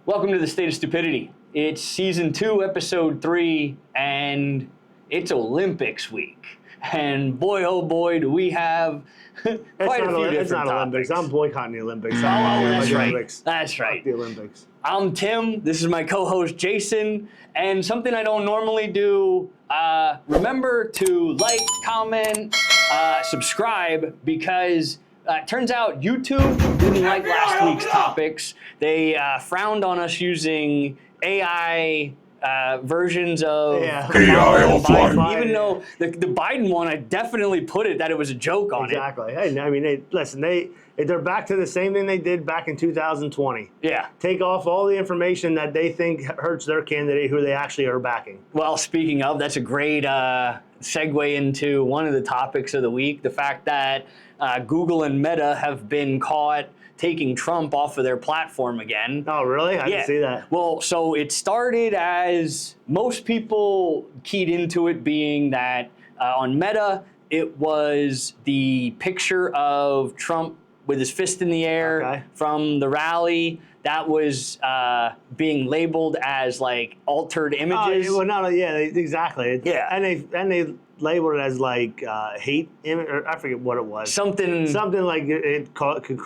Welcome to the State of Stupidity. It's season 2, episode 3, and it's Olympics week. And boy, oh boy, do we have quite a few different topics. It's not Olympics. I'm boycotting the Olympics. Oh, that's right. Olympics. That's right. Fuck the Olympics. I'm Tim. This is my co-host Jason. And something I don't normally do, remember to like, comment, subscribe, because it turns out YouTube didn't like last week's topics. They frowned on us using AI versions of AI Biden, even though the Biden one, I definitely put it that it was a joke on Exactly. Hey, I mean, they're back to the same thing they did back in 2020. Yeah. Take off all the information that they think hurts their candidate, who they actually are backing. Well, speaking of, that's a great segue into one of the topics of the week, the fact that Google and Meta have been caught taking Trump off of their platform again. Oh, really? I didn't see that. Well, so it started as most people keyed into it being that on Meta, it was the picture of Trump with his fist in the air from the rally. That was being labeled as like altered images. Oh, well, exactly. Yeah. And they labeled it as like hate image, or I forget what it was. Something like it could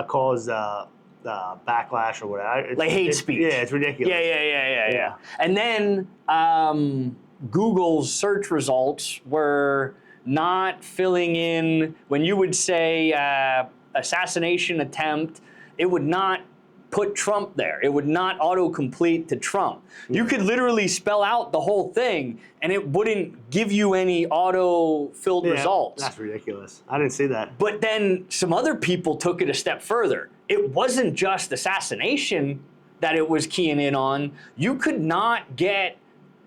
cause backlash or whatever. Like hate speech. Yeah, it's ridiculous. Yeah. And then Google's search results were not filling in when you would say assassination attempt. It would not put Trump there. It would not autocomplete to Trump. You could literally spell out the whole thing and it wouldn't give you any auto-filled results. That's ridiculous. I didn't see that. But then some other people took it a step further. It wasn't just assassination that it was keying in on. You could not get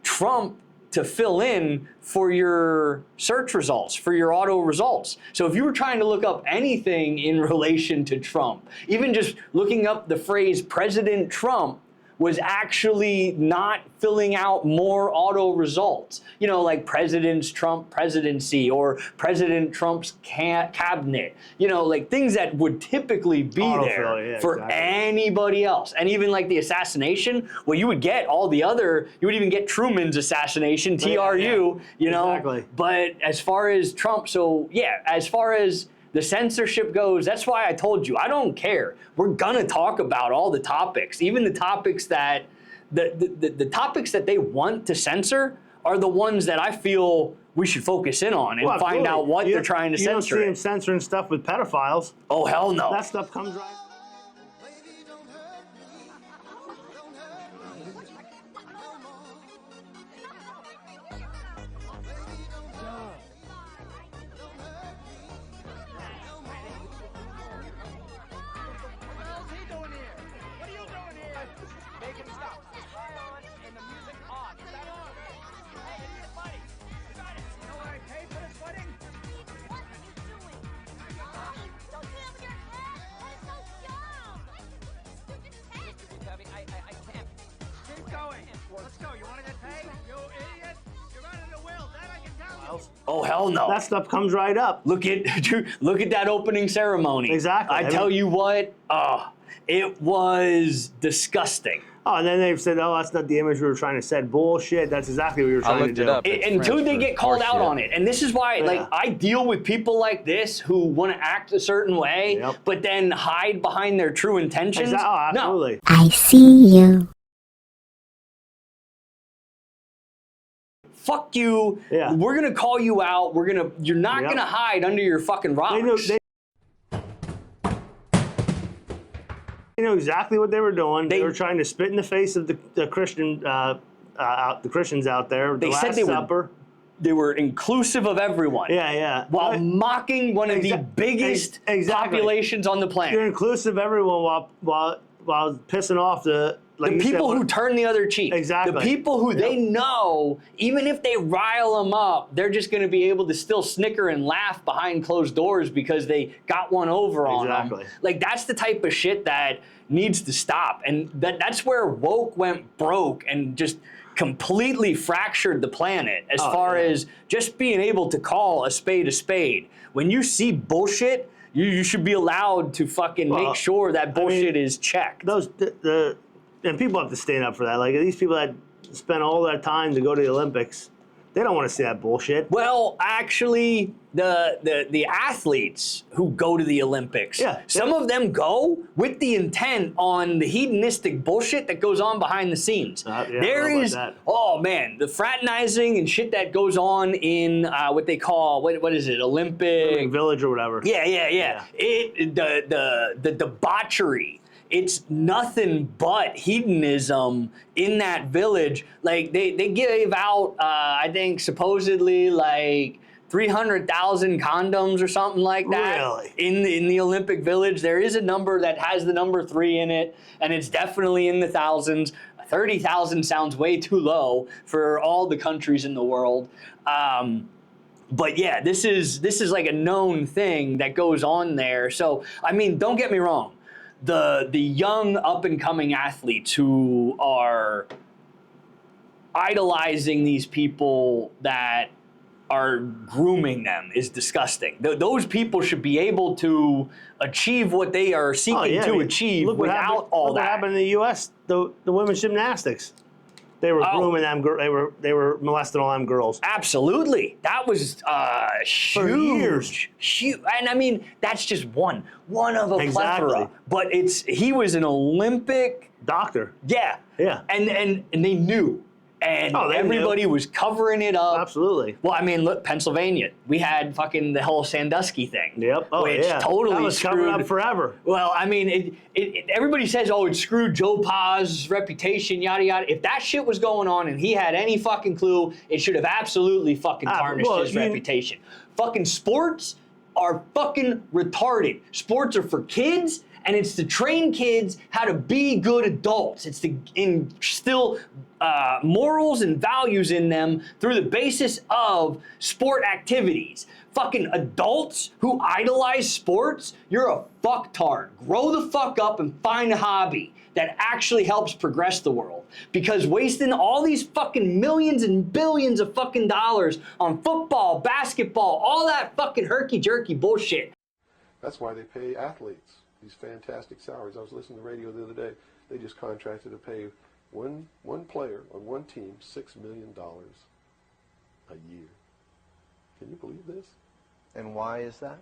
Trump to fill in for your search results, for your auto results. So if you were trying to look up anything in relation to Trump, even just looking up the phrase President Trump was actually not filling out more auto results. You know, like President Trump presidency or President Trump's cabinet. You know, like things that would typically be there for anybody else. And even like the assassination, well, you would get all the other, you would even get Truman's assassination, TRU, you know. Exactly. But as far as Trump, so yeah, as far as the censorship goes, that's why I told you, I don't care. We're gonna talk about all the topics, even the topics that, the topics that they want to censor are the ones that I feel we should focus in on and find out what they're trying to censor. You don't see them censoring stuff with pedophiles. Oh, hell no. That stuff comes right. Oh, hell no. That stuff comes right up. Look at that opening ceremony. Exactly. I tell you what, it was disgusting. Oh, and then they've said, oh, that's not the image we were trying to set. Bullshit. That's exactly what we were trying to do. Until they get called out on it. And this is why, like, I deal with people like this who want to act a certain way, but then hide behind their true intentions. Oh, absolutely. No. I see you. Fuck you. Yeah. We're gonna call you out. You're not gonna hide under your fucking rocks. They know exactly what they were doing. They were trying to spit in the face of the Christian, the Christians out there. They said they were inclusive of everyone. Yeah. While mocking one of the biggest populations on the planet. You're inclusive of everyone while pissing off the people who turn the other cheek. Exactly. The people who they know, even if they rile them up, they're just going to be able to still snicker and laugh behind closed doors because they got one over on them. Like, that's the type of shit that needs to stop. And that's where woke went broke and just completely fractured the planet as far as just being able to call a spade a spade. When you see bullshit, you should be allowed to fucking make sure that bullshit is checked. And people have to stand up for that. Like these people that spend all their time to go to the Olympics, they don't want to see that bullshit. Well, actually, the athletes who go to the Olympics, some of them go with the intent on the hedonistic bullshit that goes on behind the scenes. There is, oh man, the fraternizing and shit that goes on in what they call, what is it, Olympic Village or whatever. Yeah. The debauchery. It's nothing but hedonism in that village. Like they gave out, I think supposedly like 300,000 condoms or something like that. Really? In the Olympic Village. There is a number that has the number 3 in it, and it's definitely in the thousands. 30,000 sounds way too low for all the countries in the world. But yeah, this is like a known thing that goes on there. So I mean, don't get me wrong. The young up-and-coming athletes who are idolizing these people that are grooming them is disgusting. Those people should be able to achieve what they are seeking to achieve without all that. What happened in the U.S., the women's gymnastics. They were grooming them. They were molesting all them girls. Absolutely, that was huge. For years. Huge, and I mean that's just one of a plethora. But he was an Olympic doctor. Yeah. And they knew. And everybody was covering it up. Absolutely. Well, I mean, look, Pennsylvania. We had fucking the whole Sandusky thing. Yep. Which totally that was screwed covered up forever. Well, I mean, everybody says, oh, it screwed Joe Pa's reputation, yada, yada. If that shit was going on and he had any fucking clue, it should have absolutely fucking tarnished his reputation. Fucking sports are fucking retarded. Sports are for kids, and it's to train kids how to be good adults. It's to instill morals and values in them through the basis of sport activities. Fucking adults who idolize sports, you're a fucktard. Grow the fuck up and find a hobby that actually helps progress the world. Because wasting all these fucking millions and billions of fucking dollars on football, basketball, all that fucking herky-jerky bullshit. That's why they pay athletes these fantastic salaries. I was listening to the radio the other day. They just contracted to pay one player on one team $6 million a year. Can you believe this? And why is that?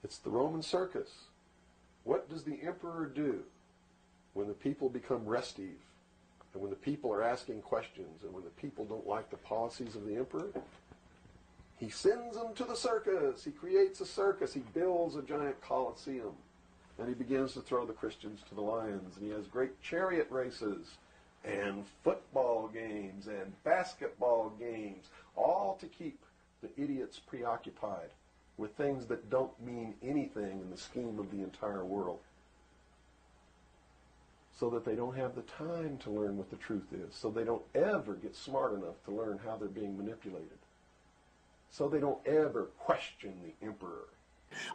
It's the Roman circus. What does the emperor do when the people become restive, and when the people are asking questions, and when the people don't like the policies of the emperor? He sends them to the circus. He creates a circus. He builds a giant coliseum. And he begins to throw the Christians to the lions. And he has great chariot races and football games and basketball games, all to keep the idiots preoccupied with things that don't mean anything in the scheme of the entire world, so that they don't have the time to learn what the truth is, so they don't ever get smart enough to learn how they're being manipulated, so they don't ever question the emperor.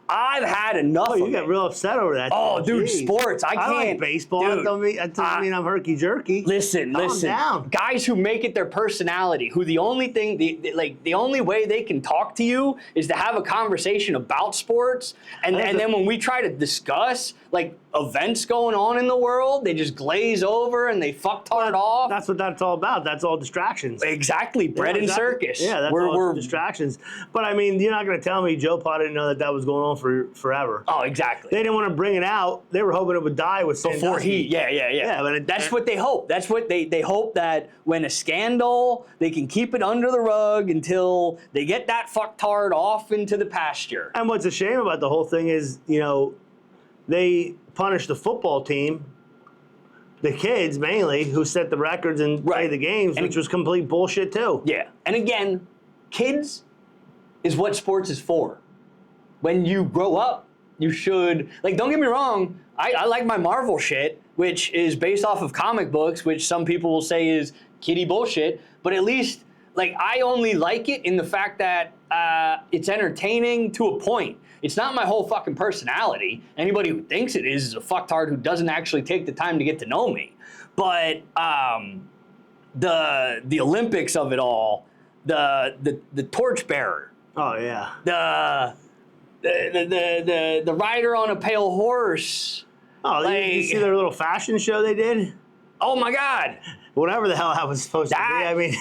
I've had enough of you got real upset over that. Oh, dude, sports. I can't. I like baseball. Dude, that doesn't mean I'm herky-jerky. Listen. Calm down. Guys who make it their personality, who the only thing, the only way they can talk to you is to have a conversation about sports, and then when we try to discuss, like, events going on in the world, they just glaze over and they fucktard off. That's what that's all about. That's all distractions. Exactly. Bread and circus. Yeah, that's all distractions. But, I mean, you're not going to tell me Joe Pa didn't know that was going on for forever. Oh, exactly. They didn't want to bring it out. They were hoping it would die with Sandusky. Before Yeah, but that's what they hope. That's what they hope, that when a scandal, they can keep it under the rug until they get that fucktard off into the pasture. And what's a shame about the whole thing is, they punished the football team, the kids mainly, who set the records and played the games, which was complete bullshit too. Yeah, and again, kids is what sports is for. When you grow up, you should, like, don't get me wrong, I like my Marvel shit, which is based off of comic books, which some people will say is kiddie bullshit, but at least, like, I only like it in the fact that it's entertaining to a point. It's not my whole fucking personality. Anybody who thinks it is a fucktard who doesn't actually take the time to get to know me. But the Olympics of it all, the torchbearer, Oh yeah. the rider on a pale horse. Oh, you see their little fashion show they did? Oh my God! Whatever the hell that was supposed to be. I mean,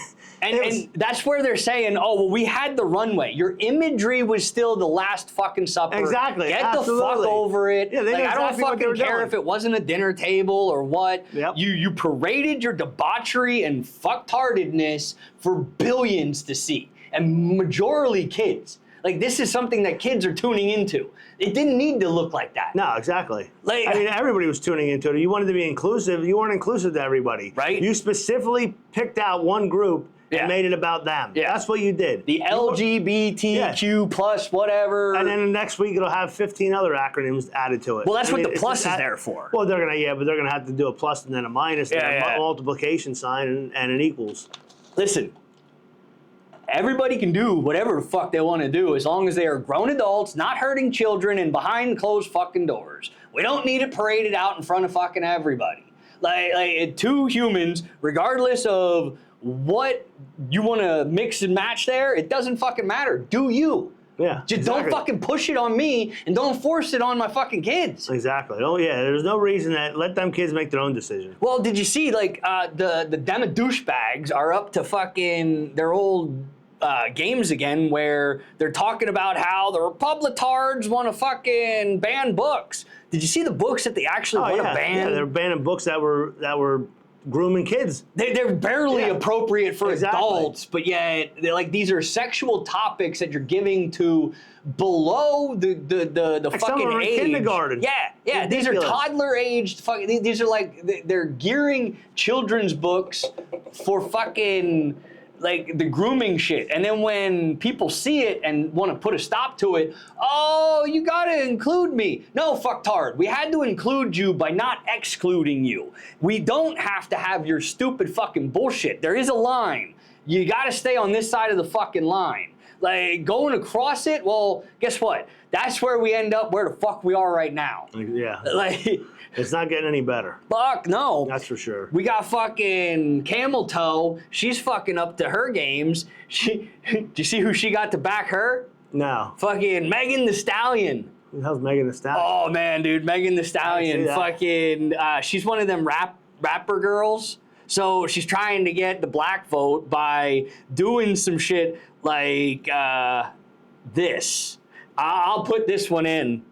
and that's where they're saying, oh, well, we had the runway. Your imagery was still the Last fucking supper. Exactly. Get Absolutely. the fuck over it. Yeah, they like, knew I don't exactly what they fucking were care doing. if it wasn't a dinner table or what. Yep. You paraded your debauchery and fucktardedness for billions to see, and majorly kids. Like, this is something that kids are tuning into. It didn't need to look like that. No, exactly. Like, I mean, everybody was tuning into it. You wanted to be inclusive. You weren't inclusive to everybody. Right. You specifically picked out one group Yeah. and made it about them. Yeah. That's what you did. the LGBTQ plus whatever. And then next week it'll have 15 other acronyms added to it. Well, that's what the it's plus just is there for. Well, but they're gonna have to do a plus and then a minus, and a multiplication sign and an equals. Listen, everybody can do whatever the fuck they want to do as long as they are grown adults, not hurting children, and behind closed fucking doors. We don't need it paraded out in front of fucking everybody. Like two humans, regardless of what you want to mix and match there, it doesn't fucking matter. Do you? Yeah. Just exactly. don't fucking push it on me and don't force it on my fucking kids. Exactly. Oh yeah. There's no reason that let them kids make their own decision. Well, did you see, like, the Dema douchebags are up to fucking their old games again where they're talking about how the Republitards want to fucking ban books. Did you see the books that they actually want to ban? Yeah, they're banning books that were grooming kids. They're barely appropriate for Exactly. adults, but yet they're like, these are sexual topics that you're giving to below the Like some fucking of them are in age. kindergarten. Yeah. These are Ridiculous. toddler aged fucking. These are like they're gearing children's books for fucking like the grooming shit. And then when people see it and want to put a stop to it, oh, you gotta include me. No, fucktard. We had to include you by not excluding you. We don't have to have your stupid fucking bullshit. There is a line. You gotta stay on this side of the fucking line. Like, going across it, well, guess what? That's where we end up where the fuck we are right now. Yeah. Like, It's not getting any better. fuck no. That's for sure. We got fucking Camel Toe. She's fucking up to her games. Do you see who she got to back her? No. Fucking Megan Thee Stallion. Who the hell's Megan Thee Stallion? Oh man, dude, Megan Thee Stallion. that. Fucking, she's one of them rapper girls. So she's trying to get the black vote by doing some shit like this. I'll put this one in.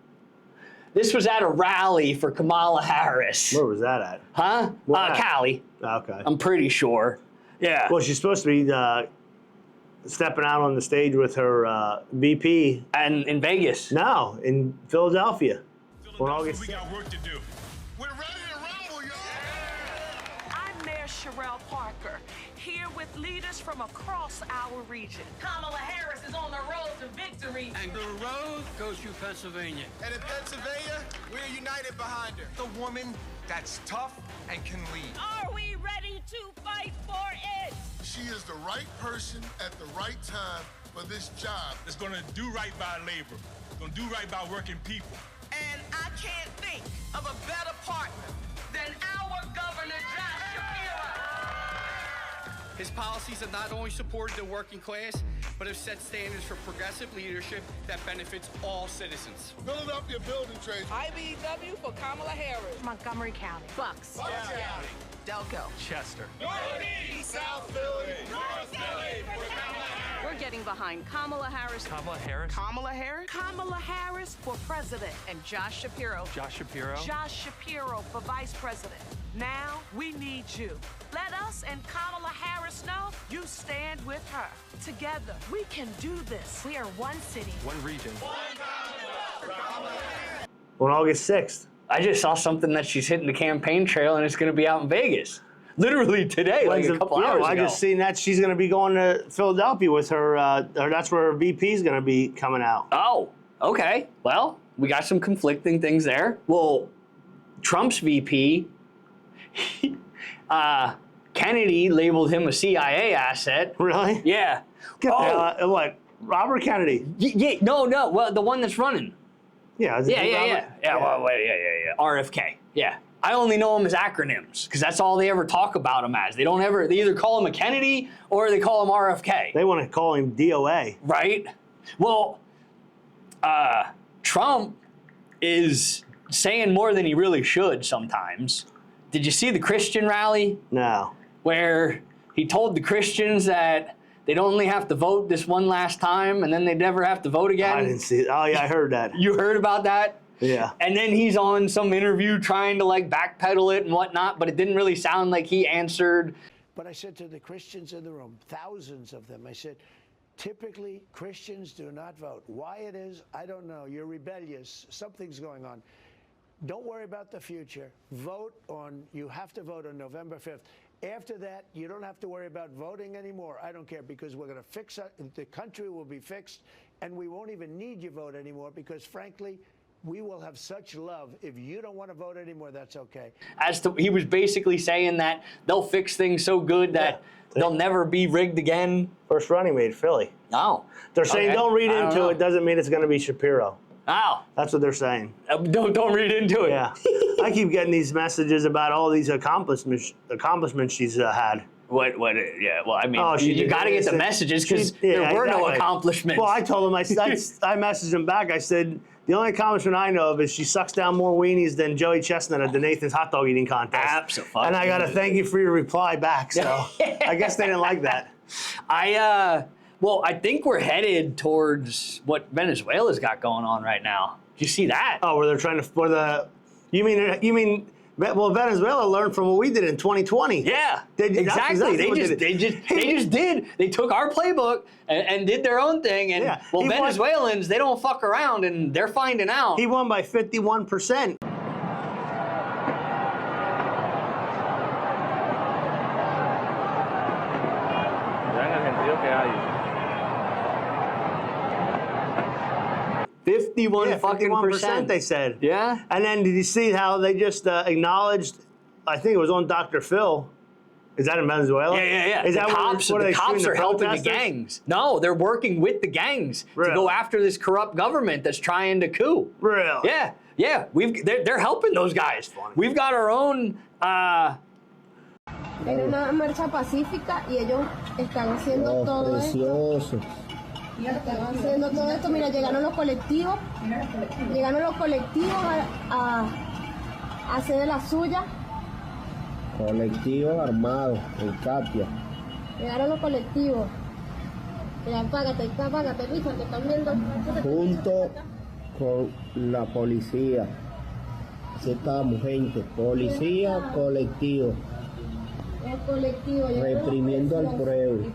This was at a rally for Kamala Harris. Where was that at? Huh? Where? Cali. Okay. I'm pretty sure. Yeah. Well, she's supposed to be stepping out on the stage with her BP. And in Vegas. No, in Philadelphia. On August We got work to do. We're ready to rumble, y'all! I'm Mayor Sherelle Parker, here with leaders from across our region. Kamala Harris is on the road to victory. And the road goes through Pennsylvania. And in Pennsylvania, we're united behind her. The woman that's tough and can lead. Are we ready to fight for it? She is the right person at the right time for this job. It's gonna do right by labor. It's gonna do right by working people. And I can't think of a better partner than our Governor Josh Shapiro. His policies have not only supported the working class, but have set standards for progressive leadership that benefits all citizens. Philadelphia building trades. IBW for Kamala Harris. Montgomery County. Bucks. County. Delco. Chester. South Philly. We're getting behind Kamala Harris. Kamala Harris. Kamala Harris? Kamala Harris for president. And Josh Shapiro. Josh Shapiro. Josh Shapiro for vice president. Now we need you. Let us and Kamala Harris know you stand with her. Together, we can do this. We are one city. One region. on August 6th. I just saw something that she's hitting the campaign trail and it's going to be out in Vegas. Literally today, like a couple hours ago. I just seen that she's going to be going to Philadelphia with her, or that's where her VP is going to be coming out. Oh, okay. Well, we got some conflicting things there. Well, Trump's VP, Kennedy labeled him a CIA asset. Really? Yeah. Get the hell out. What? Robert Kennedy? Yeah, no. Well, the one that's running. Yeah. Yeah. Well, wait, yeah. RFK. Yeah. I only know them as acronyms because that's all they ever talk about him as. They either call him a Kennedy or they call him RFK. They want to call him DOA. Right? Well, Trump is saying more than he really should sometimes. Did you see the Christian rally? No. Where he told the Christians that they'd only have to vote this one last time and then they'd never have to vote again? I didn't see it. Oh, yeah, I heard that. You heard about that? Yeah. And then he's on some interview trying to like backpedal it and whatnot, but it didn't really sound like he answered. But I said to the Christians in the room, thousands of them, I said, typically Christians do not vote. Why it is, I don't know. You're rebellious. Something's going on. Don't worry about the future. You have to vote on November 5th. After that, you don't have to worry about voting anymore. I don't care, because we're going to fix it. The country will be fixed, and we won't even need your vote anymore because, frankly, we will have such love. If you don't want to vote anymore, that's okay. He was basically saying that they'll fix things so good that they'll never be rigged again. First running mate, Philly. Oh. They're saying don't read into it. Doesn't mean it's going to be Shapiro. Oh. That's what they're saying. Don't read into it. Yeah. I keep getting these messages about all these accomplishments she's had. What? Yeah. Well, I mean, you got to get the messages because there were no accomplishments. Well, I told him, I messaged him back. I said, the only accomplishment I know of is she sucks down more weenies than Joey Chestnut at the Nathan's hot dog eating contest. Absolutely. And I got to thank you for your reply back. So I guess they didn't like that. Well, I think we're headed towards what Venezuela's got going on right now. Do you see that? Oh, where they're trying to you mean well, Venezuela learned from what we did in 2020. Yeah, exactly. They took our playbook and did their own thing. And Venezuelans, they don't fuck around, and they're finding out. He won by 51%. Fucking 51%, they said. Yeah. And then did you see how they just acknowledged, I think it was on Dr. Phil. Is that in Venezuela? Yeah. Is the that cops are helping the gangs. No, they're working with the gangs to go after this corrupt government that's trying to coup. Really? Yeah. They're helping those guys. We've got our own. Era una marcha pacífica y ellos están haciendo todo esto. Están haciendo todo esto. Mira, llegaron los colectivos a hacer de la suya. Colectivos armados en Katia. Llegaron los colectivos. Mira, apágate, Luisa, te están viendo. Junto con la policía. Así estábamos, gente. Policía, colectivo. El colectivo. Reprimiendo al pueblo.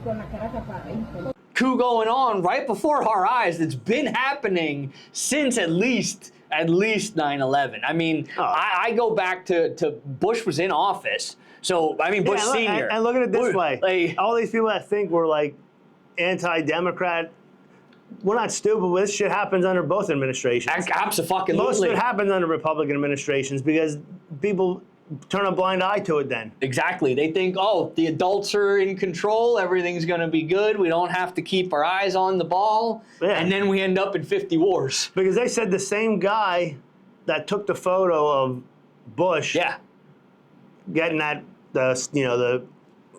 Coup going on right before our eyes that's been happening since at least 9/11. I mean, I go back to Bush was in office. So, I mean, Bush Sr. And look at it this way. All these people that think we're like anti-Democrat, we're not stupid. This shit happens under both administrations. Absolutely. Most of it happens under Republican administrations because people turn a blind eye to it then. Exactly. They think, the adults are in control. Everything's going to be good. We don't have to keep our eyes on the ball. Yeah. And then we end up in 50 wars. Because they said the same guy that took the photo of Bush getting the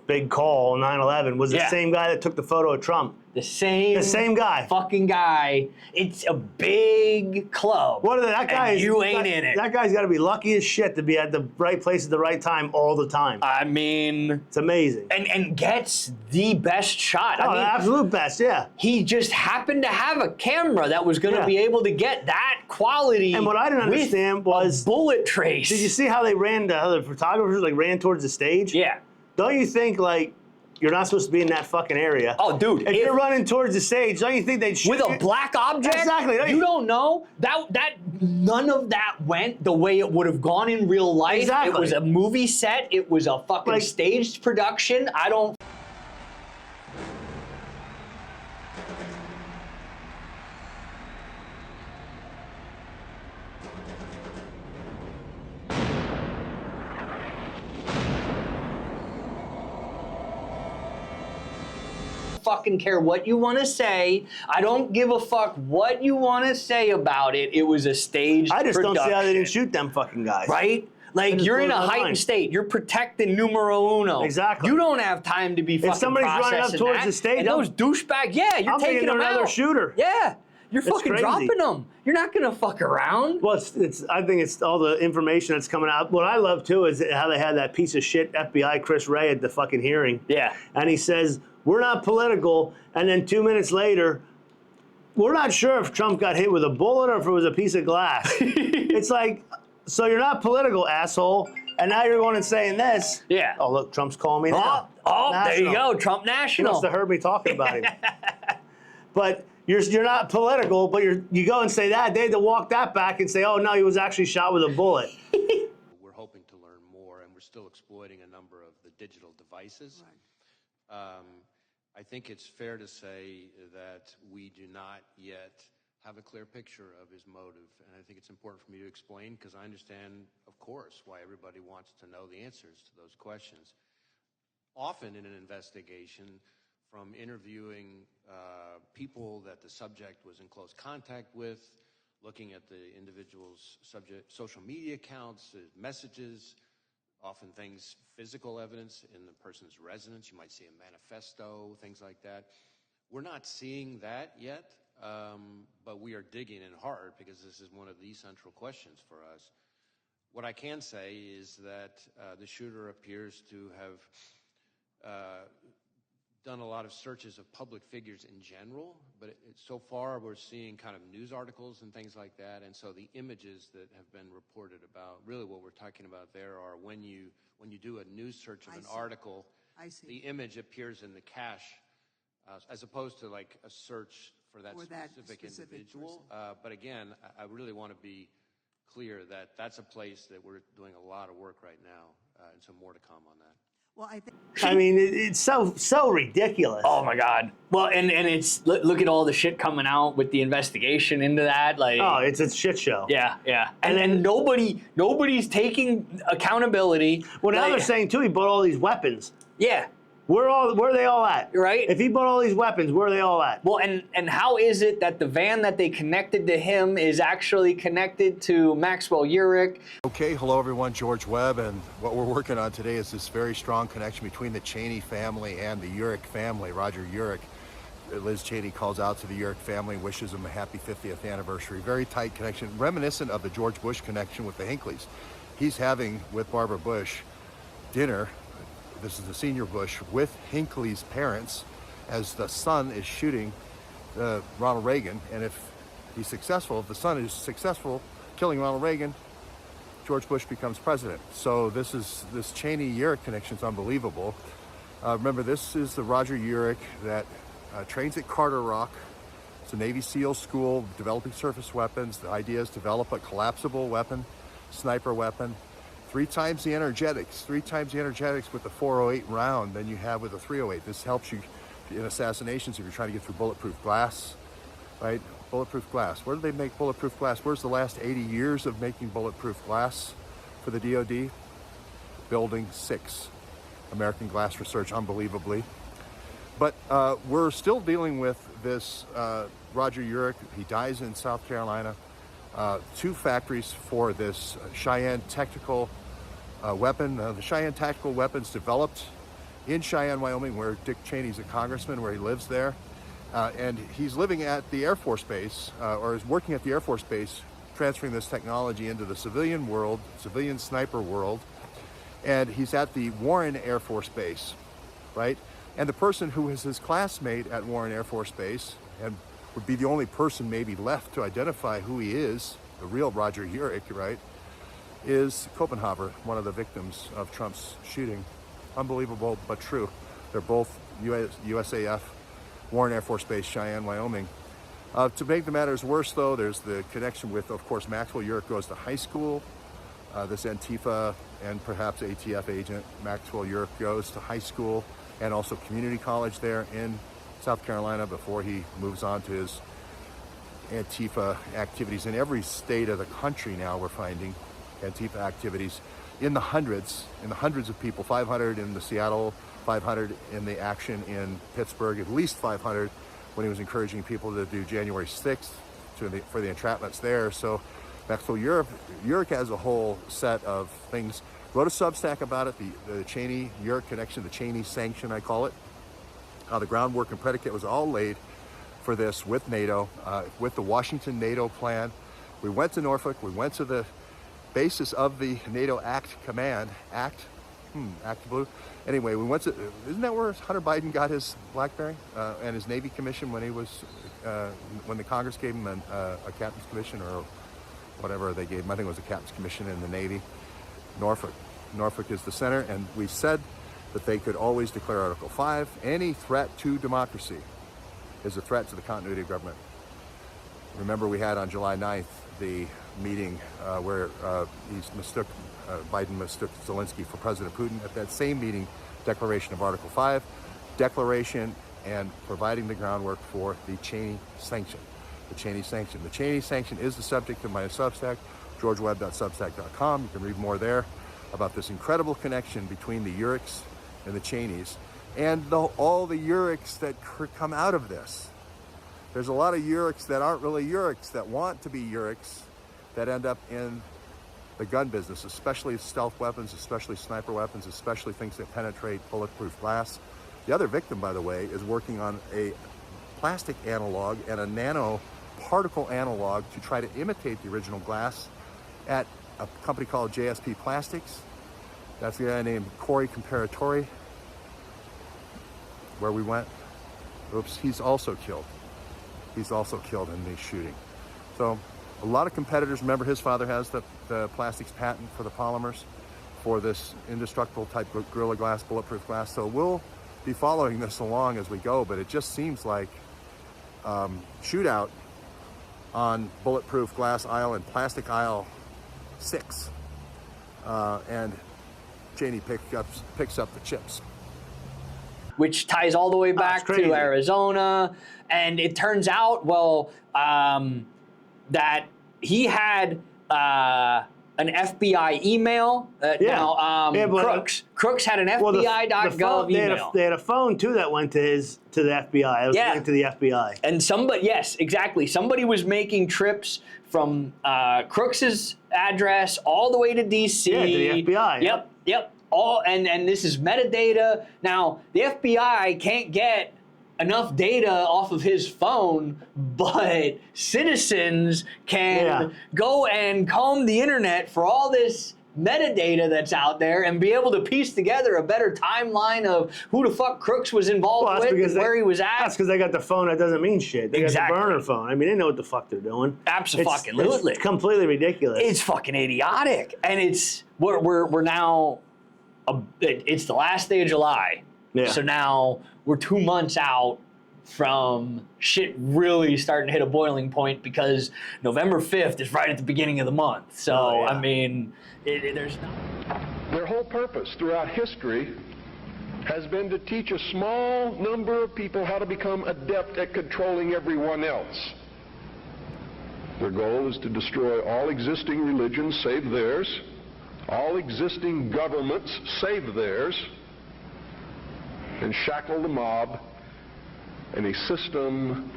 big call on 9/11 was the same guy that took the photo of Trump. The same guy. Fucking guy. It's a big club. You ain't in it. That guy's got to be lucky as shit to be at the right place at the right time all the time. I mean, it's amazing. And gets the best shot. Oh, the absolute best, yeah. He just happened to have a camera that was going to be able to get that quality. And what I didn't understand was bullet trace. Did you see how they ran? How the photographers ran towards the stage? Yeah. Don't you think you're not supposed to be in that fucking area? Oh, dude. If you're running towards the stage, don't you think they'd shoot with a black object? Exactly. You don't know. That none of that went the way it would have gone in real life. Exactly. It was a movie set. It was a fucking staged production. I don't... fucking care what you want to say. I don't give a fuck what you want to say about it. It was a staged production. I just don't see how they didn't shoot them fucking guys. Right? Like, It you're in a blows my heightened mind. state. You're protecting numero uno. Exactly. You don't have time to be fucking somebody's running up processing towards that. the stadium, and those douchebags, yeah, you're I'm taking thinking them they're another out. shooter. Yeah. You're It's fucking crazy. dropping them. You're not going to fuck around. Well, I think it's all the information that's coming out. What I love, too, is how they had that piece of shit FBI Chris Wray at the fucking hearing. Yeah. And he says, we're not political. And then 2 minutes later, we're not sure if Trump got hit with a bullet or if it was a piece of glass. It's like, so you're not political, asshole. And now you're going and saying this. Yeah. Oh, look, Trump's calling me now. Oh, there you National. go. Trump He National. must have heard me talking about him. But you're not political, but you go and say that. They had to walk that back and say, oh, no, he was actually shot with a bullet. We're hoping to learn more, and we're still exploiting a number of the digital devices. I think it's fair to say that we do not yet have a clear picture of his motive, and I think it's important for me to explain, because I understand, of course, why everybody wants to know the answers to those questions. Often in an investigation, from interviewing people that the subject was in close contact with, looking at the individual's social media accounts, messages, often things, physical evidence in the person's residence. You might see a manifesto, things like that. We're not seeing that yet, but we are digging in hard because this is one of the central questions for us. What I can say is that the shooter appears to have done a lot of searches of public figures in general, but so far we're seeing kind of news articles and things like that, and so the images that have been reported about, really what we're talking about there are when you do a news search of an article, the image appears in the cache, as opposed to like a search for that specific individual. But again, I really want to be clear that that's a place that we're doing a lot of work right now, and so more to come on that. Well, I mean, it's so ridiculous. Oh my God. Well, and it's look at all the shit coming out with the investigation into that. Like, oh, it's a shit show. Yeah, yeah. And then nobody's taking accountability. Well, now they're saying too, he bought all these weapons. Yeah. Where are they all at? Right. If he bought all these weapons, where are they all at? Well, and how is it that the van that they connected to him is actually connected to Maxwell Urich? Okay, hello everyone, George Webb, and what we're working on today is this very strong connection between the Cheney family and the Urich family, Roger Urich. Liz Cheney calls out to the Urich family, wishes them a happy 50th anniversary. Very tight connection, reminiscent of the George Bush connection with the Hinckleys. He's having, with Barbara Bush, dinner. This is the senior Bush with Hinckley's parents as the son is shooting Ronald Reagan. And if he's successful, if the son is successful killing Ronald Reagan, George Bush becomes president. So this Cheney-Urich connection is unbelievable. Remember, this is the Roger Urich that trains at Carter Rock. It's a Navy SEAL school developing surface weapons. The idea is to develop a collapsible weapon, sniper weapon. 3 times the energetics with the .408 round than you have with a .308. This helps you in assassinations if you're trying to get through bulletproof glass, right? Bulletproof glass. Where do they make bulletproof glass? Where's the last 80 years of making bulletproof glass for the DoD? Building 6. American Glass Research, unbelievably. But we're still dealing with this Roger Urich. He dies in South Carolina. 2 factories for this Cheyenne technical weapon. The Cheyenne tactical weapons developed in Cheyenne, Wyoming, where Dick Cheney's a congressman, where he lives there. And he's living at the Air Force Base, or is working at the Air Force Base, transferring this technology into the civilian world, civilian sniper world. And he's at the Warren Air Force Base, right? And the person who was his classmate at Warren Air Force Base, and would be the only person maybe left to identify who he is, the real Roger Urich, right, is Copenhaver, one of the victims of Trump's shooting. Unbelievable, but true. They're both USAF, Warren Air Force Base, Cheyenne, Wyoming. To make the matters worse, though, there's the connection with, of course, Maxwell Urich goes to high school. This Antifa and perhaps ATF agent, Maxwell Urich, goes to high school and also community college there in South Carolina before he moves on to his Antifa activities in every state of the country. Now we're finding Antifa activities in the hundreds of people, 500 in the Seattle, 500 in the action in Pittsburgh, at least 500 when he was encouraging people to do January 6th for the entrapments there. So So Urick has a whole set of things. Wrote a Substack about it, the Cheney-Urick connection, the Cheney sanction, I call it. How the groundwork and predicate was all laid for this with NATO, with the Washington NATO plan. We went to Norfolk, we went to the basis of the NATO Act Command, Act Blue. Anyway, we went to, isn't that where Hunter Biden got his BlackBerry and his Navy commission when he was, when the Congress gave him a captain's commission or whatever they gave him, I think it was a captain's commission in the Navy. Norfolk is the center, and we said that they could always declare Article 5. Any threat to democracy is a threat to the continuity of government. Remember, we had on July 9th the meeting where Biden mistook Zelensky for President Putin. At that same meeting, declaration of Article 5, declaration and providing the groundwork for the Cheney sanction. The Cheney sanction. The Cheney sanction is the subject of my Substack, georgewebb.substack.com. You can read more there about this incredible connection between the Uricks and the Cheneys and all the Uricks that come out of this. There's a lot of Uricks that aren't really Uricks, that want to be Uricks, that end up in the gun business, especially stealth weapons, especially sniper weapons, especially things that penetrate bulletproof glass. The other victim, by the way, is working on a plastic analog and a nanoparticle analog to try to imitate the original glass at a company called JSP Plastics. That's the guy named Corey Comparatori, where we went. Oops, he's also killed. He's also killed in the shooting. So a lot of competitors, remember his father has the plastics patent for the polymers for this indestructible type Gorilla Glass, bulletproof glass. So we'll be following this along as we go, but it just seems like shootout on bulletproof glass aisle and plastic aisle 6. And Cheney picks up the chips. Which ties all the way back to Arizona. And it turns out, well, that he had an FBI email. Crooks had an FBI.gov email. They had a phone too that went to the FBI. It was linked to the FBI. And yes, exactly. Somebody was making trips from Crooks's address all the way to DC. Yeah, to the FBI. Yep. And this is metadata. Now, the FBI can't get enough data off of his phone, but citizens can go and comb the internet for all this metadata that's out there and be able to piece together a better timeline of who the fuck Crooks was involved with and where he was at. That's because they got the phone that doesn't mean shit. They got the burner phone. I mean, they know what the fuck they're doing. Absolutely. It's completely ridiculous. It's fucking idiotic. And we're now, it's the last day of July. Yeah. So now we're 2 months out from shit really starting to hit a boiling point because November 5th is right at the beginning of the month. So, I mean, there's not... Their whole purpose throughout history has been to teach a small number of people how to become adept at controlling everyone else. Their goal is to destroy all existing religions save theirs, all existing governments save theirs, and shackle the mob in a system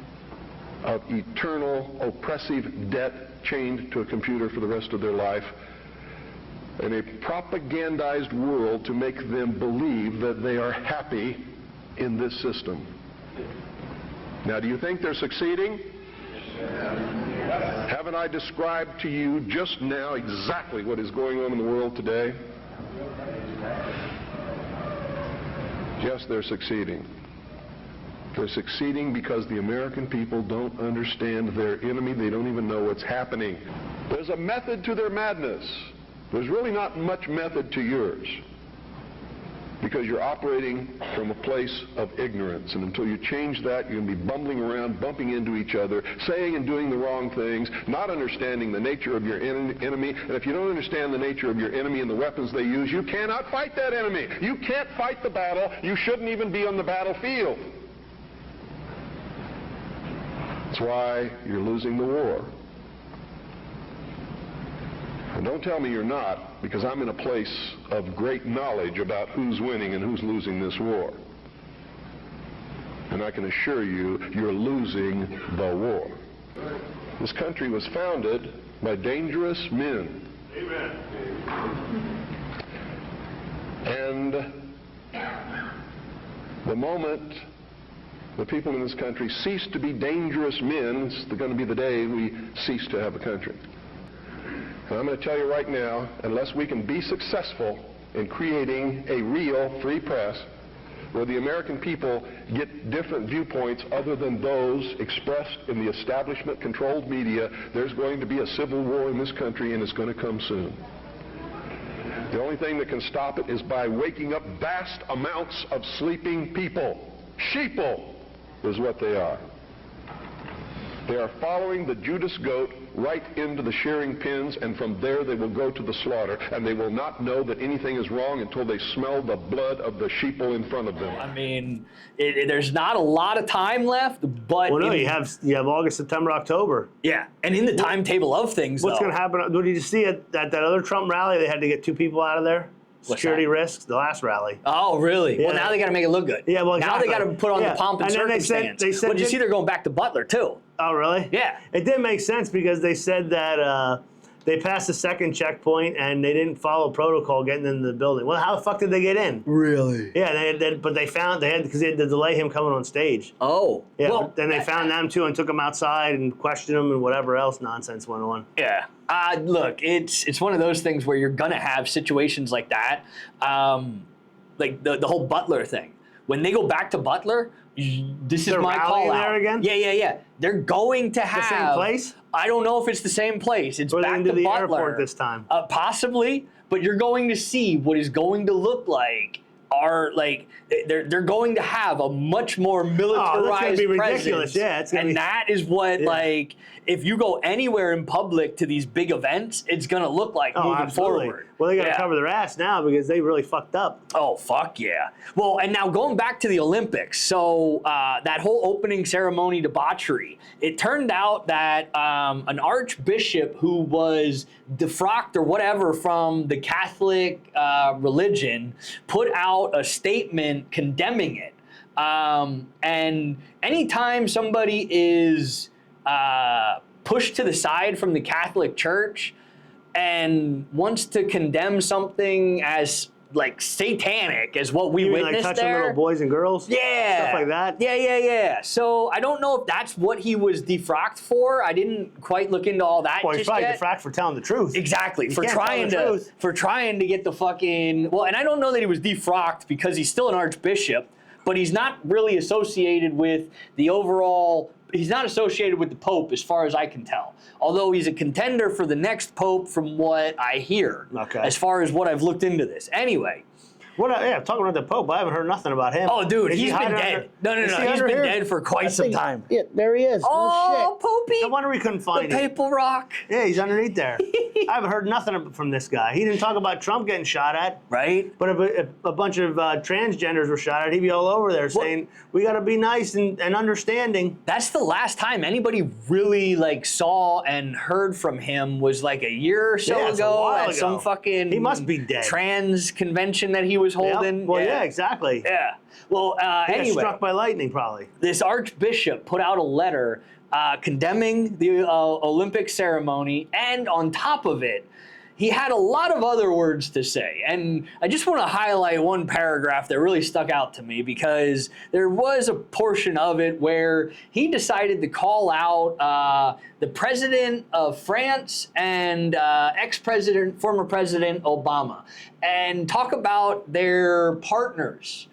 of eternal oppressive debt chained to a computer for the rest of their life, in a propagandized world to make them believe that they are happy in this system. Now, do you think they're succeeding? Haven't I described to you just now exactly what is going on in the world today? Yes, they're succeeding. They're succeeding because the American people don't understand their enemy. They don't even know what's happening. There's a method to their madness. There's really not much method to yours, because you're operating from a place of ignorance. And until you change that, you're going to be bumbling around, bumping into each other, saying and doing the wrong things, not understanding the nature of your enemy. And if you don't understand the nature of your enemy and the weapons they use, you cannot fight that enemy. You can't fight the battle. You shouldn't even be on the battlefield. That's why you're losing the war. And don't tell me you're not, because I'm in a place of great knowledge about who's winning and who's losing this war. And I can assure you, you're losing the war. This country was founded by dangerous men. Amen. And the moment the people in this country cease to be dangerous men, it's going to be the day we cease to have a country. And I'm going to tell you right now, unless we can be successful in creating a real free press, where the American people get different viewpoints other than those expressed in the establishment-controlled media, there's going to be a civil war in this country, and it's going to come soon. The only thing that can stop it is by waking up vast amounts of sleeping people. Sheeple is what they are. They are following the Judas goat right into the shearing pens, and from there they will go to the slaughter, and they will not know that anything is wrong until they smell the blood of the sheeple in front of them. I mean, there's not a lot of time left, but... Well, no, you have August, September, October. Yeah, and in the timetable of things, what's going to happen? What did you see at that other Trump rally? They had to get 2 people out of there. Security risks, the last rally. Oh, really? Yeah. Well, now they got to make it look good. Yeah, well, exactly. Now they got to put on the pomp and circumstance. They said but you see they're going back to Butler, too. Oh, really? Yeah. It did make sense because they said that they passed the second checkpoint and they didn't follow protocol getting into the building. Well, how the fuck did they get in? Really? Yeah, but they had because they had to delay him coming on stage. Oh. Yeah, well, then they found them, too, and took them outside and questioned them and whatever else nonsense went on. Yeah. Look, it's one of those things where you're going to have situations like that. Like the whole Butler thing. When they go back to Butler, this is my call out. There again? Yeah. They're going to have... The same place? I don't know if it's the same place. It's or back into to the Butler. Airport this time. Possibly, but you're going to see what is going to look like they're going to have a much more militarized that's gonna be presence. ridiculous. Yeah, that is what if you go anywhere in public to these big events, it's going to look like moving forward. Well, they got to cover their ass now because they really fucked up. Oh, fuck yeah. Well, and now going back to the Olympics, so that whole opening ceremony debauchery, it turned out that an archbishop who was defrocked or whatever from the Catholic religion put out a statement condemning it. And anytime somebody is pushed to the side from the Catholic Church and wants to condemn something as like satanic as what we witnessed like touching there. little boys and girls? Yeah. Stuff like that? Yeah. So I don't know if that's what he was defrocked for. I didn't quite look into all that Well, he's just probably yet. defrocked for telling the truth. Exactly. You For can't trying tell the truth. to get the fucking... Well, and I don't know that he was defrocked because he's still an archbishop, but he's not really associated with the overall... He's not associated with the Pope as far as I can tell. Although he's a contender for the next Pope from what I hear. Okay. As far as what I've looked into this. Anyway. Talking about the Pope, I haven't heard nothing about him. Oh, dude, Is he's he been hiding dead. under- No, is he he's under been here? dead for quite some time. Yeah, there he is. Oh, Popey. No wonder we couldn't find The him. Papal Rock. Yeah, he's underneath there. I haven't heard nothing from this guy. He didn't talk about Trump getting shot at. Right. But if a bunch of transgenders were shot at, he'd be all over there saying, we got to be nice and understanding. That's the last time anybody really saw and heard from him was like a year or so it's a ago while at ago. some fucking... He must be dead. ...trans convention that he was holding. Yep. Well, yeah, exactly. Yeah. Well, He got anyway. struck by lightning, probably. This archbishop put out a letter condemning the Olympic ceremony, and on top of it, he had a lot of other words to say. And I just want to highlight one paragraph that really stuck out to me because there was a portion of it where he decided to call out the president of France and former President Obama and talk about their partners.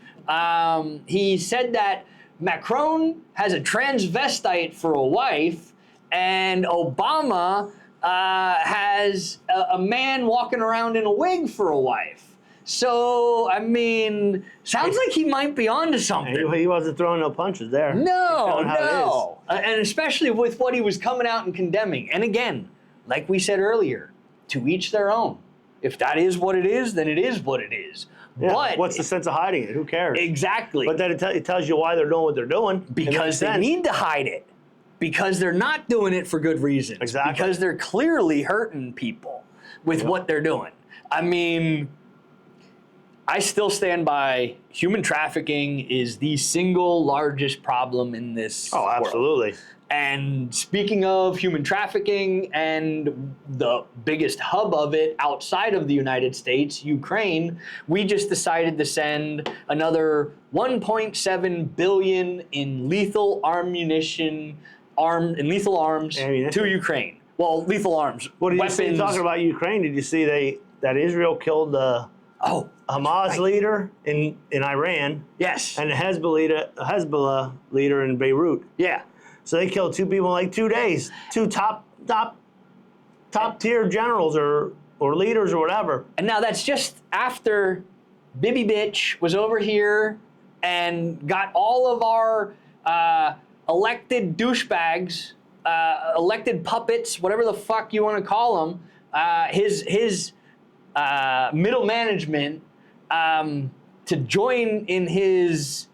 He said that Macron has a transvestite for a wife, and Obama has a man walking around in a wig for a wife. So, I mean, sounds like he might be onto something. He wasn't throwing no punches there. No. And especially with what he was coming out and condemning. And again, like we said earlier, to each their own. If that is what it is, then it is what it is. Yeah, but what's the sense of hiding it? Who cares? Exactly. But then it tells you why they're doing what they're doing. Because they need to hide it. Because they're not doing it for good reasons. Exactly. Because they're clearly hurting people with what they're doing. I mean, I still stand by human trafficking is the single largest problem in this world. Absolutely. And speaking of human trafficking and the biggest hub of it outside of the United States, Ukraine, we just decided to send another 1.7 billion in lethal ammunition, lethal arms to Ukraine. Well, lethal arms. What did you see talking about Ukraine? Did you see that Israel killed the Hamas leader in Iran? Yes. And the Hezbollah leader in Beirut. Yeah. So they killed 2 people in like 2 days. 2 top tier generals or leaders or whatever. And now that's just after Bibi Bitch was over here and got all of our elected douchebags, elected puppets, whatever the fuck you want to call them, his middle management to join in his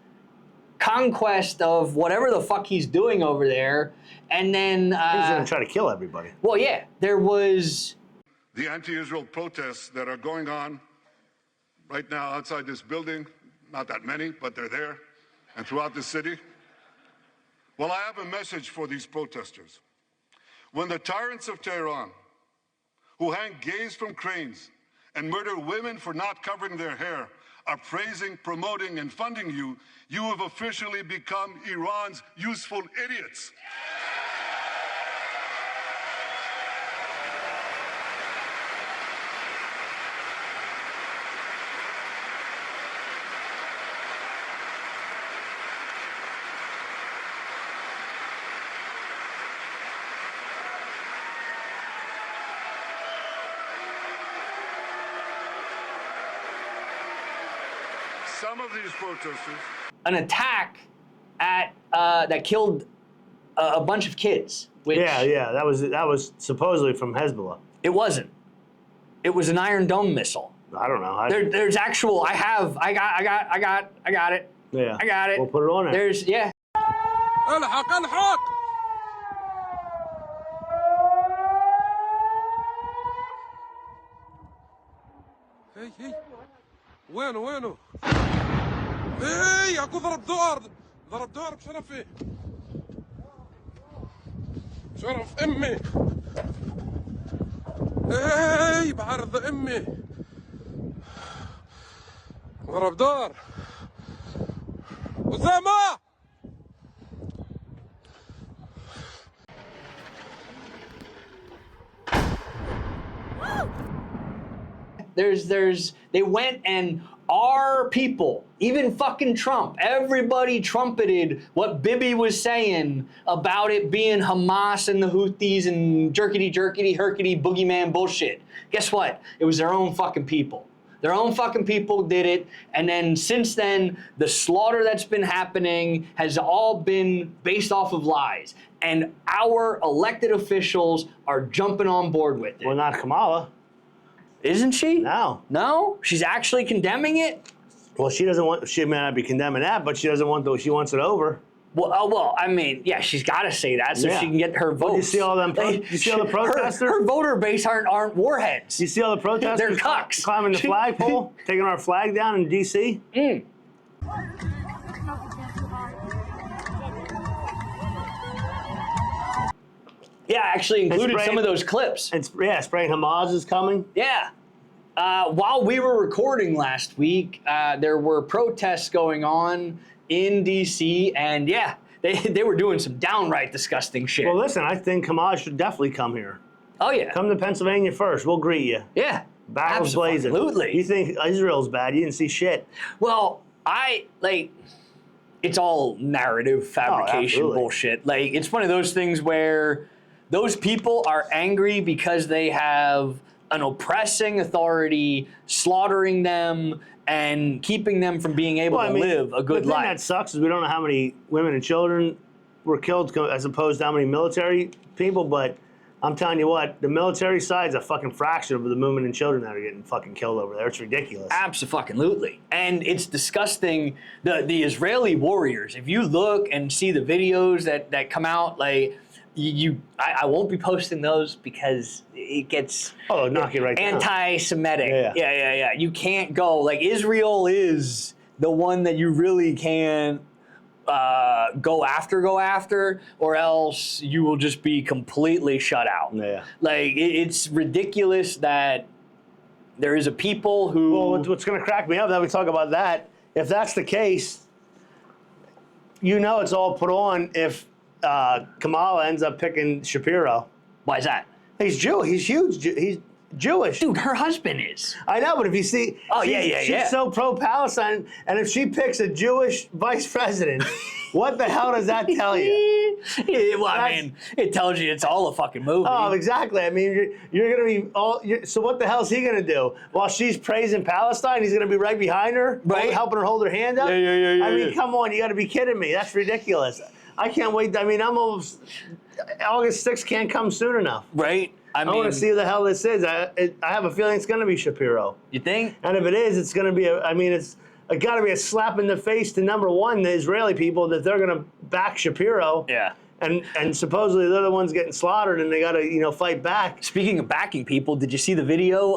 conquest of whatever the fuck he's doing over there. And then he's going to try to kill everybody. Well, yeah, there was the anti-Israel protests that are going on right now outside this building. Not that many, but they're there, and throughout the city. Well, I have a message for these protesters. When the tyrants of Tehran, who hang gays from cranes and murder women for not covering their hair, are praising, promoting, and funding you, you have officially become Iran's useful idiots. Some of these protesters. An attack at that killed a bunch of kids. Which yeah, that was supposedly from Hezbollah. It wasn't. It was an Iron Dome missile. I don't know. There's actual. I got it. Yeah. I got it. We'll put it on there. There's الحق هي وينه ايه اكو ضرب دور بشرفي شرف امي ايه بعرض امي ضرب دور أسامة they went and our people, even fucking Trump, everybody trumpeted what Bibi was saying about it being Hamas and the Houthis and jerkety, herkety, boogeyman bullshit. Guess what? It was their own fucking people. Their own fucking people did it, and then since then, the slaughter that's been happening has all been based off of lies. And our elected officials are jumping on board with it. Well, not Kamala. Isn't she? No. No? She's actually condemning it? Well, she may not be condemning that, but she she wants it over. Well, I mean, yeah, she's got to say that so she can get her votes. Well, you see all them? You see all the protesters? Her voter base aren't warheads. You see all the protesters? They're cucks. Climbing the flagpole, taking our flag down in D.C. Yeah, I actually included some of those clips. Spraying Hamas is coming. Yeah. While we were recording last week, there were protests going on in D.C. and yeah, they were doing some downright disgusting shit. Well, listen, I think Hamas should definitely come here. Oh yeah. Come to Pennsylvania first. We'll greet you. Yeah. Barrels blazing. Absolutely. You think Israel's bad? You didn't see shit. Well, it's all narrative fabrication bullshit. Like, it's one of those things where those people are angry because they have an oppressing authority slaughtering them and keeping them from being able to live a good life. The thing that sucks is we don't know how many women and children were killed as opposed to how many military people, but I'm telling you what, the military side's a fucking fraction of the women and children that are getting fucking killed over there. It's ridiculous. Absolutely. And it's disgusting. The Israeli warriors, if you look and see the videos that come out, like, I won't be posting those because it gets knock you right down. Anti-Semitic. Yeah. You can't go. Like, Israel is the one that you really can go after, or else you will just be completely shut out. Yeah. Like, it's ridiculous that there is a people who... Well, what's going to crack me up, that we talk about that, if that's the case, you know it's all put on if Kamala ends up picking Shapiro. Why is that? He's Jewish. He's huge. He's Jewish. Dude, her husband is. I know, but if you see... Oh, she's so pro-Palestine, and if she picks a Jewish vice president, what the hell does that tell you? Well, I mean, it tells you it's all a fucking movie. Oh, exactly. I mean, you're going to be all... So what the hell is he going to do? While she's praising Palestine, he's going to be right behind her, right? Helping her hold her hand up? Yeah. I mean, come on. You got to be kidding me. That's ridiculous. I can't wait. I mean, I'm almost... August 6th can't come soon enough. Right? I want to see who the hell this is. I have a feeling it's going to be Shapiro. You think? And if it is, it's going to be it's got to be a slap in the face to, number one, the Israeli people, that they're going to back Shapiro. Yeah. And supposedly they're the ones getting slaughtered, and they got to fight back. Speaking of backing people, did you see the video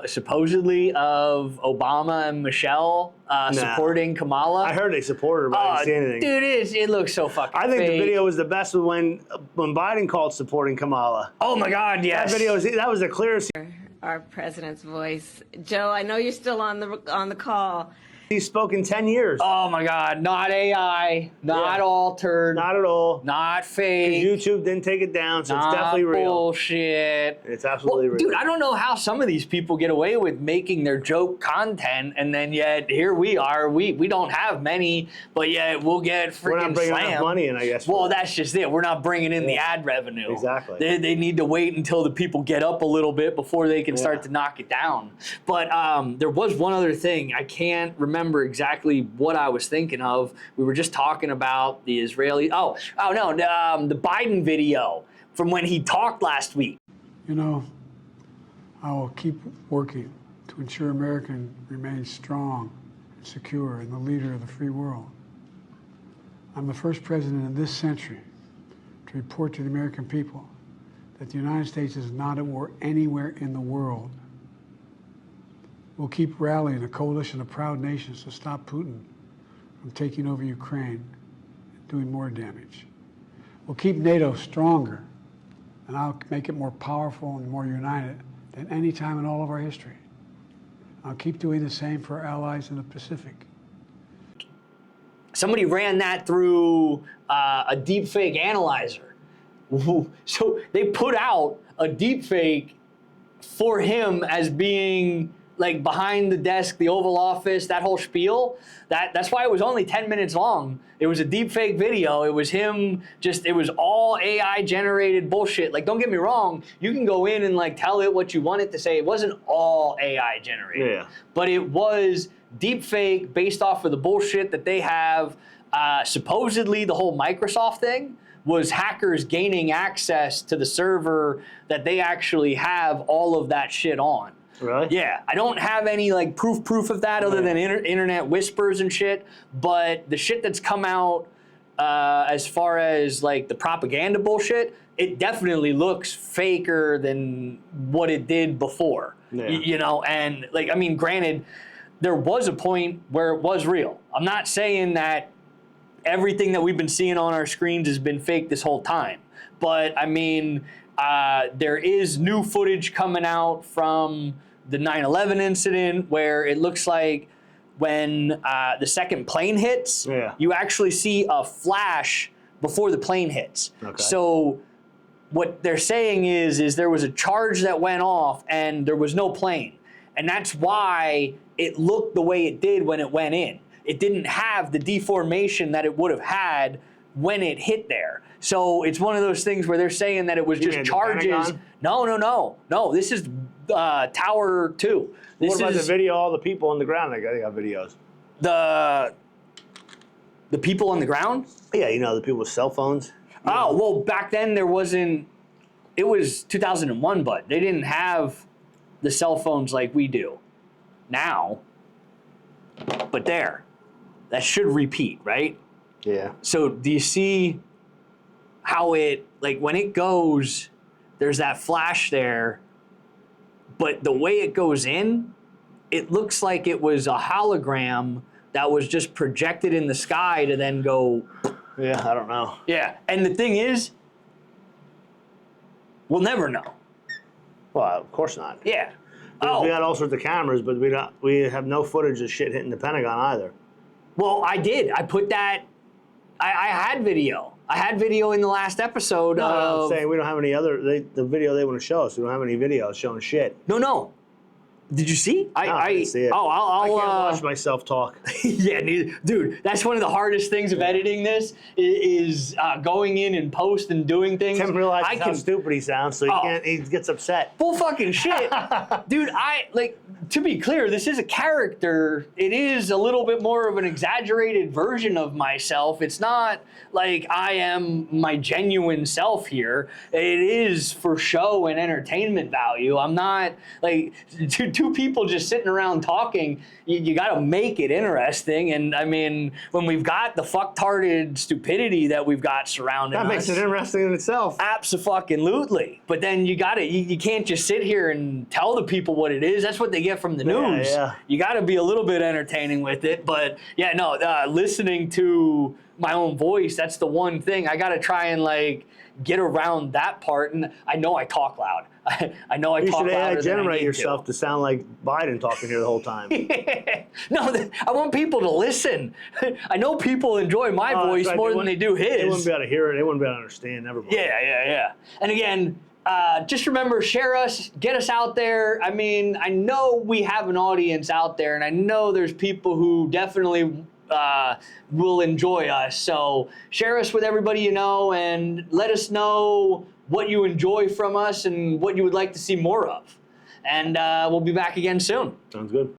supposedly of Obama and Michelle supporting Kamala? I heard they supported her, but I didn't see anything. Dude, it looks so fucking I think fake. the video was the best when Biden called supporting Kamala. Oh my God, yes. That was the clearest. Our president's voice. Joe, I know you're still on the call. He's spoken 10 years. Oh my God, not AI, not altered. Not at all. Not fake. YouTube didn't take it down, so it's definitely real. Bullshit. It's absolutely real. Dude, I don't know how some of these people get away with making their joke content, and then yet here we are. We don't have many, but yet we'll get freaking We're not bringing slammed. enough money in, I guess. Well, that's just it. We're not bringing in the ad revenue. Exactly. They need to wait until the people get up a little bit before they can start to knock it down. But there was one other thing. I can't remember exactly what I was thinking of. We were just talking about the Israeli... Oh no, the Biden video from when he talked last week. You know, I will keep working to ensure America remains strong and secure and the leader of the free world. I'm the first president in this century to report to the American people that the United States is not at war anywhere in the world. We'll keep rallying a coalition of proud nations to stop Putin from taking over Ukraine and doing more damage. We'll keep NATO stronger, and I'll make it more powerful and more united than any time in all of our history. I'll keep doing the same for our allies in the Pacific. Somebody ran that through a deepfake analyzer. So they put out a deepfake for him as being like behind the desk, the Oval Office, that whole spiel. That's why it was only 10 minutes long. It was a deepfake video. It was him it was all AI generated bullshit. Like, don't get me wrong, you can go in and like tell it what you want it to say. It wasn't all AI generated. Yeah. But it was deepfake based off of the bullshit that they have. Supposedly the whole Microsoft thing was hackers gaining access to the server that they actually have all of that shit on. Really? Yeah, I don't have any like proof of that other than internet whispers and shit. But the shit that's come out as far as like the propaganda bullshit, it definitely looks faker than what it did before. Yeah. You know, and like, I mean, granted, there was a point where it was real. I'm not saying that everything that we've been seeing on our screens has been fake this whole time. But I mean, there is new footage coming out from the 9/11 incident where it looks like when the second plane hits, you actually see a flash before the plane hits. Okay. So what they're saying is there was a charge that went off and there was no plane. And that's why it looked the way it did when it went in. It didn't have the deformation that it would have had when it hit there. So it's one of those things where they're saying that it was just charges. No. This is Tower 2. What about the video? All the people on the ground, they got videos. The people on the ground? Yeah, you know, the people with cell phones. Oh, well, back then there wasn't, it was 2001, but they didn't have the cell phones like we do now. But that should repeat, right? Yeah. So do you see how it, like when it goes, there's that flash there, but the way it goes in, it looks like it was a hologram that was just projected in the sky to then go. Yeah, I don't know. Yeah, and the thing is, we'll never know. Well, of course not. Yeah. We got all sorts of cameras, but we have no footage of shit hitting the Pentagon either. Well, I did. I put that. I had video. I had video in the last episode. I'm saying we don't have any other. The video they want to show us. We don't have any videos showing shit. No. Did you see? I didn't see it. Oh, I can't watch myself talk. Yeah, dude, that's one of the hardest things of editing this is going in and post and doing things. Tim realizes how stupid he sounds, so he gets upset. Full fucking shit. Dude, to be clear, this is a character. It is a little bit more of an exaggerated version of myself. It's not like I am my genuine self here. It is for show and entertainment value. I'm not like two people just sitting around talking. You got to make it interesting. And I mean, when we've got the fucktarded stupidity that we've got surrounding us, that makes it interesting in itself. Abso-fucking-lutely. But then you can't just sit here and tell the people what it is. That's what they get from the news. Yeah. You got to be a little bit entertaining with it. But yeah, no, listening to my own voice, that's the one thing. I got to try and get around that part. And I know I talk loud. I know I talk louder than I need to. You should generate yourself to sound like Biden talking here the whole time. No, I want people to listen. I know people enjoy my voice more than they do his. They wouldn't be able to hear it. They wouldn't be able to understand. Never mind. Yeah. And again, just remember, share us, get us out there. I mean, I know we have an audience out there, and I know there's people who definitely will enjoy us. So share us with everybody you know, and let us know what you enjoy from us and what you would like to see more of. And we'll be back again soon. Sounds good.